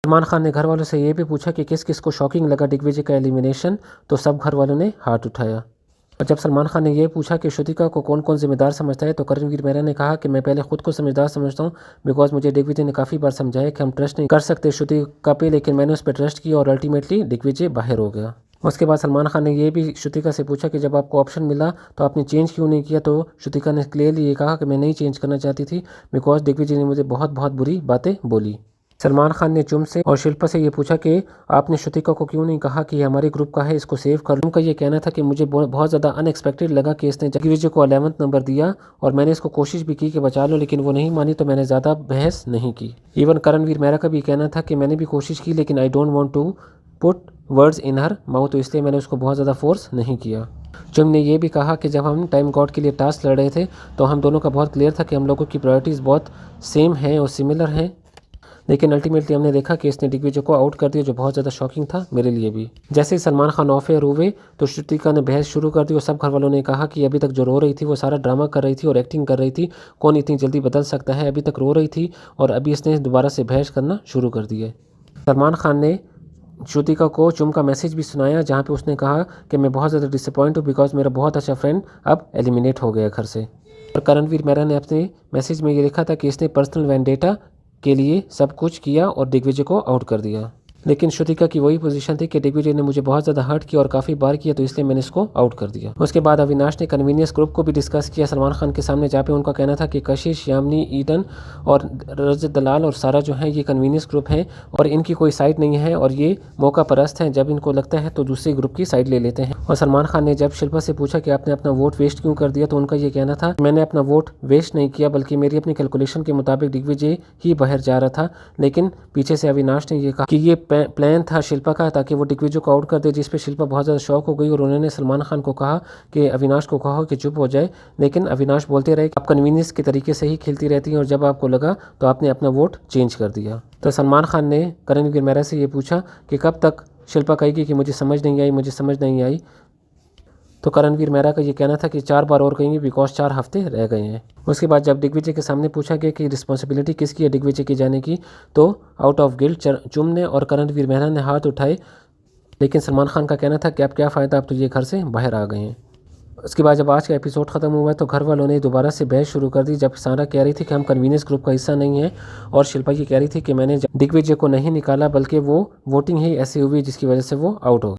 सलमान खान ने घर वालों से ये भी पूछा कि किस किस को शॉकिंग लगा दिग्विजय का एलिमिनेशन, तो सब घर वालों ने हाथ उठाया। और जब सलमान खान ने यह पूछा कि श्रुतिका को कौन कौन जिम्मेदार समझता है, तो करणवीर मेहरा ने कहा कि मैं पहले खुद को समझदार समझता हूँ, बिकॉज मुझे दिग्विजय ने काफ़ी बार समझाया कि हम ट्रस्ट नहीं कर सकते श्रुतिका पे, लेकिन मैंने उस पर ट्रस्ट किया और अल्टीमेटली दिग्विजय बाहर हो गया। उसके बाद सलमान खान ने यह भी श्रुतिका से पूछा कि जब आपको ऑप्शन मिला तो आपने चेंज क्यों नहीं किया, तो श्रुतिका ने क्लियरली ये कहा कि मैं नहीं चेंज करना चाहती थी बिकॉज दिग्विजय ने मुझे बहुत बहुत बुरी बातें बोली। सलमान खान ने चुम से और शिल्पा से ये पूछा कि आपने श्रुतिका को क्यों नहीं कहा कि ये हमारे ग्रुप का है, इसको सेव कर लो। उनका ये कहना था कि मुझे बहुत ज़्यादा अनएक्सपेक्टेड लगा कि इसने दिग्विजय को 11th नंबर दिया और मैंने इसको कोशिश भी की कि बचा लो, लेकिन वो नहीं मानी तो मैंने ज़्यादा बहस नहीं की। इवन करणवीर मेहरा का भी कहना था कि मैंने भी कोशिश की लेकिन I don't want to put words in her mouth, तो इसलिए मैंने उसको बहुत ज़्यादा फोर्स नहीं किया। चुम ने यह भी कहा कि जब हम टाइम गॉड के लिए टास्क लड़ रहे थे तो हम दोनों का बहुत क्लियर था कि हम लोगों की प्रायोरिटीज़ बहुत सेम हैं और सिमिलर हैं, लेकिन अल्टीमेटली हमने देखा कि इसने दिग्विजय को आउट कर दिया, जो बहुत ज़्यादा शॉकिंग था मेरे लिए भी। जैसे ही सलमान खान ऑफ एयर हुए तो श्रुतिका ने बहस शुरू कर दी और सब घर वालों ने कहा कि अभी तक जो रो रही थी वो सारा ड्रामा कर रही थी और एक्टिंग कर रही थी, कौन इतनी जल्दी बदल सकता है, अभी तक रो रही थी और अभी इसने दोबारा से बहस करना शुरू कर दी है। सलमान खान ने श्रुतिका को चुम का मैसेज भी सुनाया जहाँ पे उसने कहा कि मैं बहुत ज़्यादा डिसअपॉइंट हूँ बिकॉज मेरा बहुत अच्छा फ्रेंड अब एलिमिनेट हो गया घर से। और करणवीर मेहरा ने अपने मैसेज में ये लिखा था कि इसने पर्सनल वेंडेटा के लिए सब कुछ किया और दिग्विजय को आउट कर दिया, लेकिन श्रुतिका की वही पोजीशन थी कि दिग्विजय ने मुझे बहुत ज़्यादा हर्ट किया और काफ़ी बार किया, तो इसलिए मैंने इसको आउट कर दिया। उसके बाद अविनाश ने कन्वीनियंस ग्रुप को भी डिस्कस किया सलमान खान के सामने, जहाँ पे उनका कहना था कि कशिश, यामिनी, ईडन और रजत दलाल और सारा जो है ये कन्वीनियंस ग्रुप है और इनकी कोई साइड नहीं है और ये मौका परस्त हैं, जब इनको लगता है तो दूसरे ग्रुप की साइड ले लेते हैं। और सलमान खान ने जब शिल्पा से पूछा कि आपने अपना वोट वेस्ट क्यों कर दिया, तो उनका ये कहना था मैंने अपना वोट वेस्ट नहीं किया बल्कि मेरी अपनी कैलकुलेशन के मुताबिक दिग्विजय ही बाहर जा रहा था, लेकिन पीछे से अविनाश ने ये कहा कि ये प्लान था शिल्पा का ताकि वो दिग्विजय को आउट कर दे, जिस पे शिल्पा बहुत ज़्यादा शॉक हो गई और उन्होंने सलमान खान को कहा कि अविनाश को कहो कि चुप हो जाए, लेकिन अविनाश बोलते रहे कि आप कन्वीनियंस के तरीके से ही खेलती रहती हैं और जब आपको लगा तो आपने अपना वोट चेंज कर दिया। तो सलमान खान ने करणवीर मेहरा से ये पूछा कि कब तक शिल्पा कहेगी कि मुझे समझ नहीं आई, मुझे समझ नहीं आई, तो करणवीर मेहरा का ये कहना था कि 4 बार और कहेंगे बिकॉज 4 हफ्ते रह गए हैं। उसके बाद जब दिग्विजय के सामने पूछा गया कि रिस्पॉन्सिबिलिटी किसकी है दिग्विजय के जाने की, तो आउट ऑफ गिल्ट चुम ने और करणवीर मेहरा ने हाथ उठाए, लेकिन सलमान खान का कहना था कि अब क्या फ़ायदा, अब तो ये घर से बाहर आ गए हैं। उसके बाद जब आज का एपिसोड ख़त्म हुआ तो घर वालों ने दोबारा से बहस शुरू कर दी, जब सारा कह रही थी कि हम कन्वीनियंस ग्रुप का हिस्सा नहीं है और शिल्पा ये कह रही थी कि मैंने दिग्विजय को नहीं निकाला बल्कि वो वोटिंग ही ऐसी हुई जिसकी वजह से वो आउट हो गई।